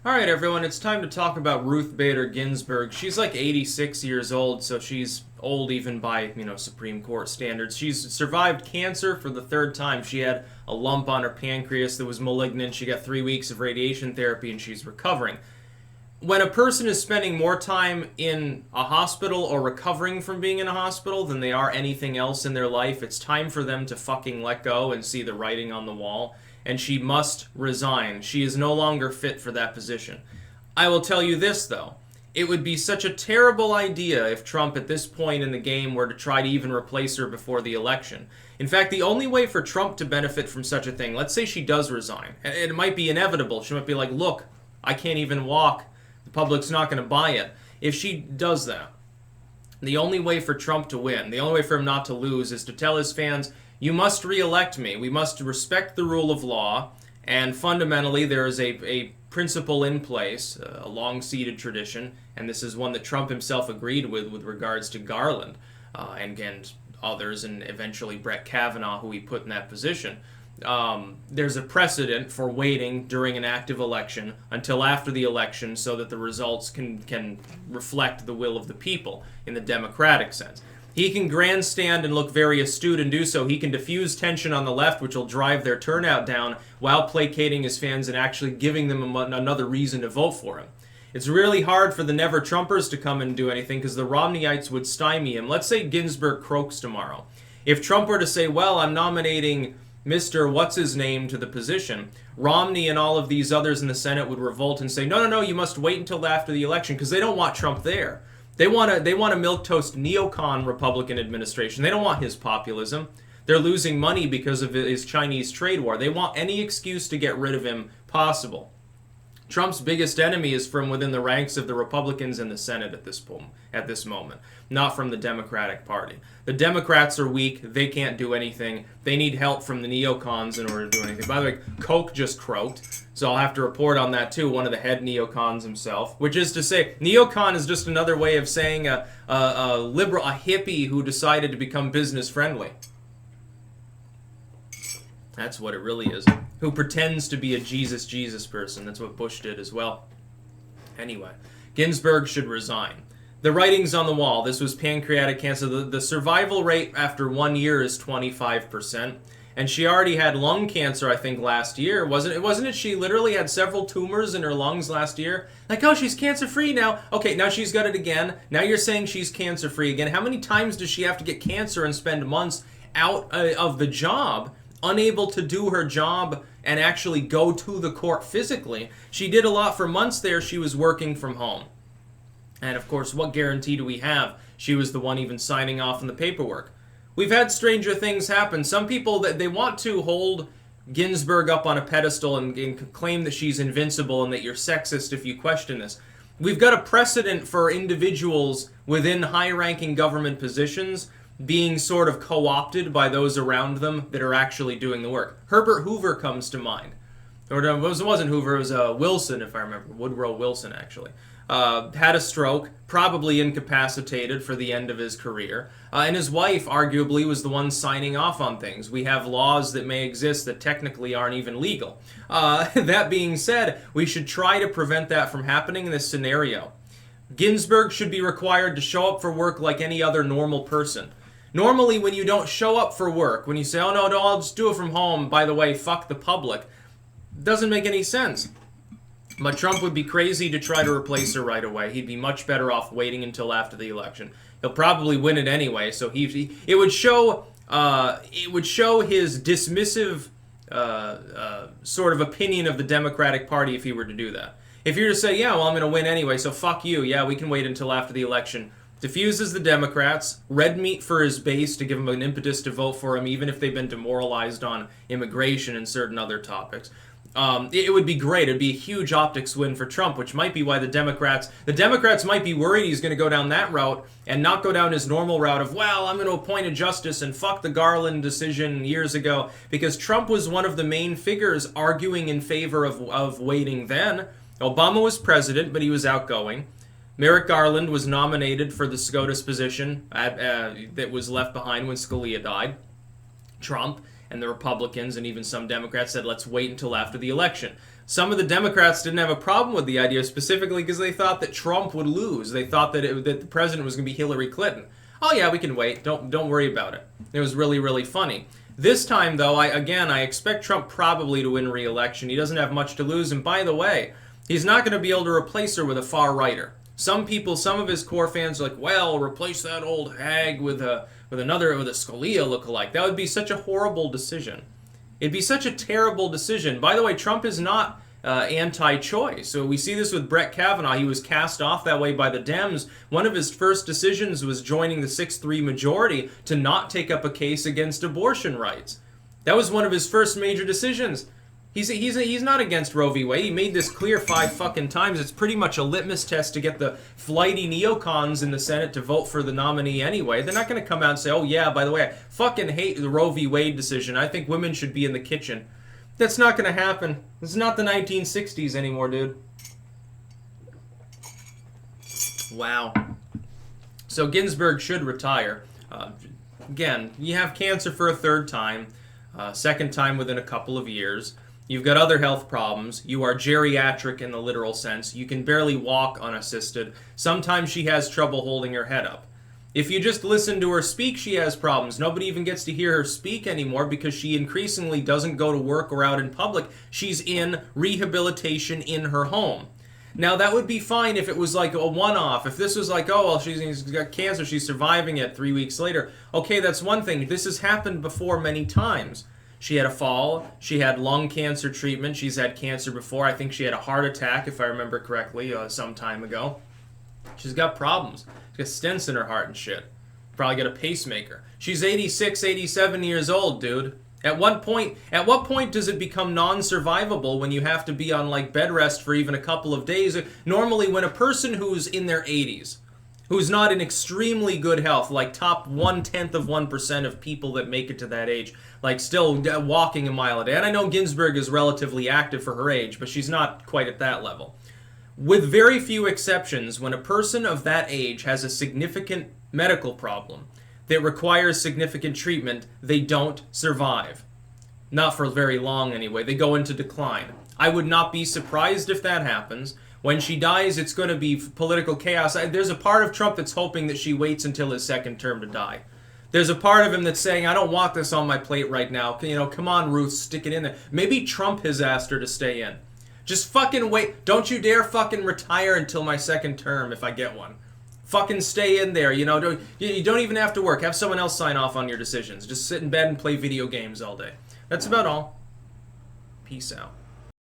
All right, everyone, it's time to talk about Ruth Bader Ginsburg. She's like 86 years old, so she's old even by, Supreme Court standards. She's survived cancer for the third time. She had a lump on her pancreas that was malignant. She got 3 weeks of radiation therapy, and she's recovering. When a person is spending more time in a hospital or recovering from being in a hospital than they are anything else in their life, it's time for them to fucking let go and see the writing on the wall. And she must resign. She is no longer fit for that position. I will tell you this, though. It would be such a terrible idea if Trump at this point in the game were to try to even replace her before the election. In fact, the only way for Trump to benefit from such a thing, let's say she does resign, and it might be inevitable. She might be like, look, I can't even walk. The public's not going to buy it. If she does that, the only way for Trump to win, the only way for him not to lose, is to tell his fans, you must re-elect me. We must respect the rule of law, and fundamentally there is a principle in place, a long-seated tradition, and this is one that Trump himself agreed with regards to Garland and others, and eventually Brett Kavanaugh, who he put in that position. There's a precedent for waiting during an active election until after the election so that the results can reflect the will of the people in the democratic sense. He can grandstand and look very astute and do so. He can diffuse tension on the left, which will drive their turnout down, while placating his fans and actually giving them another reason to vote for him. It's really hard for the never-Trumpers to come and do anything because the Romneyites would stymie him. Let's say Ginsburg croaks tomorrow. If Trump were to say, well, I'm nominating Mr. What's-His-Name to the position, Romney and all of these others in the Senate would revolt and say, no, you must wait until after the election because they don't want Trump there. They want a milquetoast neocon Republican administration. They don't want his populism. They're losing money because of his Chinese trade war. They want any excuse to get rid of him possible. Trump's biggest enemy is from within the ranks of the Republicans in the Senate at this moment, not from the Democratic Party. The Democrats are weak. They can't do anything. They need help from the neocons in order to do anything. By the way, Koch just croaked, so I'll have to report on that too, one of the head neocons himself, which is to say, neocon is just another way of saying a liberal, a hippie who decided to become business friendly. That's what it really is. Who pretends to be a Jesus person. That's what Bush did as well. Anyway, Ginsburg should resign. The writing's on the wall. This was pancreatic cancer. The survival rate after 1 year is 25%. And she already had lung cancer, I think, last year. Wasn't it she literally had several tumors in her lungs last year? Like, oh, she's cancer-free now. Okay, now she's got it again. Now you're saying she's cancer-free again. How many times does she have to get cancer and spend months out of the job, unable to do her job and actually go to the court physically? She did a lot for months there. She was working from home. And of course, what guarantee do we have? She was the one even signing off on the paperwork. We've had stranger things happen. Some people, they want to hold Ginsburg up on a pedestal and claim that she's invincible and that you're sexist if you question this. We've got a precedent for individuals within high-ranking government positions being sort of co-opted by those around them that are actually doing the work. Herbert Hoover comes to mind. Or it wasn't Hoover, it was Wilson, if I remember. Woodrow Wilson, actually. Had a stroke, probably incapacitated for the end of his career. And his wife, arguably, was the one signing off on things. We have laws that may exist that technically aren't even legal. That being said, we should try to prevent that from happening in this scenario. Ginsburg should be required to show up for work like any other normal person. Normally, when you don't show up for work, when you say, oh, no, I'll just do it from home, by the way, fuck the public, doesn't make any sense. But Trump would be crazy to try to replace her right away. He'd be much better off waiting until after the election. He'll probably win it anyway, so it would show his dismissive sort of opinion of the Democratic Party if he were to do that. If you were to say, yeah, well, I'm going to win anyway, so fuck you, yeah, we can wait until after the election. Diffuses the Democrats, red meat for his base to give them an impetus to vote for him, even if they've been demoralized on immigration and certain other topics. It would be great. It'd be a huge optics win for Trump, which might be why the Democrats might be worried he's going to go down that route and not go down his normal route of, well, I'm going to appoint a justice and fuck the Garland decision years ago, because Trump was one of the main figures arguing in favor of waiting then. Obama was president, but he was outgoing. Merrick Garland was nominated for the SCOTUS position that was left behind when Scalia died. Trump and the Republicans and even some Democrats said, let's wait until after the election. Some of the Democrats didn't have a problem with the idea, specifically because they thought that Trump would lose. They thought that the president was going to be Hillary Clinton. Oh yeah, we can wait. Don't worry about it. It was really, really funny. This time, though, I expect Trump probably to win re-election. He doesn't have much to lose, and by the way, he's not going to be able to replace her with a far-righter. Some of his core fans are like, well, replace that old hag with a Scalia lookalike. That would be such a horrible decision. It'd be such a terrible decision. By the way, Trump is not anti-choice. So we see this with Brett Kavanaugh. He was cast off that way by the Dems. One of his first decisions was joining the 6-3 majority to not take up a case against abortion rights. That was one of his first major decisions. He's not against Roe v. Wade. He made this clear 5 fucking times. It's pretty much a litmus test to get the flighty neocons in the Senate to vote for the nominee anyway. They're not going to come out and say, oh yeah, by the way, I fucking hate the Roe v. Wade decision. I think women should be in the kitchen. That's not going to happen. This is not the 1960s anymore, dude. Wow. So Ginsburg should retire. Again, you have cancer for a 3rd time, 2nd time within a couple of years. You've got other health problems. You are geriatric in the literal sense. You can barely walk unassisted. Sometimes she has trouble holding her head up. If you just listen to her speak, she has problems. Nobody even gets to hear her speak anymore because she increasingly doesn't go to work or out in public. She's in rehabilitation in her home. Now, that would be fine if it was like a one-off. If this was like, oh, well, she's got cancer, she's surviving it 3 weeks later. Okay, that's one thing. This has happened before many times. She had a fall. She had lung cancer treatment. She's had cancer before. I think she had a heart attack, if I remember correctly, some time ago. She's got problems. She's got stents in her heart and shit. Probably got a pacemaker. She's 86, 87 years old, dude. At what point does it become non-survivable when you have to be on like bed rest for even a couple of days? Normally, when a person who's in their 80s, who's not in extremely good health, like top 1/10% of people that make it to that age, like still walking a mile a day. And I know Ginsburg is relatively active for her age, but she's not quite at that level. With very few exceptions, when a person of that age has a significant medical problem that requires significant treatment, they don't survive. Not for very long anyway. They go into decline. I would not be surprised if that happens. When she dies, it's going to be political chaos. There's a part of Trump that's hoping that she waits until his 2nd term to die. There's a part of him that's saying, I don't want this on my plate right now. You know, come on, Ruth, stick it in there. Maybe Trump has asked her to stay in. Just fucking wait. Don't you dare fucking retire until my 2nd term if I get one. Fucking stay in there. You know, you don't even have to work. Have someone else sign off on your decisions. Just sit in bed and play video games all day. That's about all. Peace out.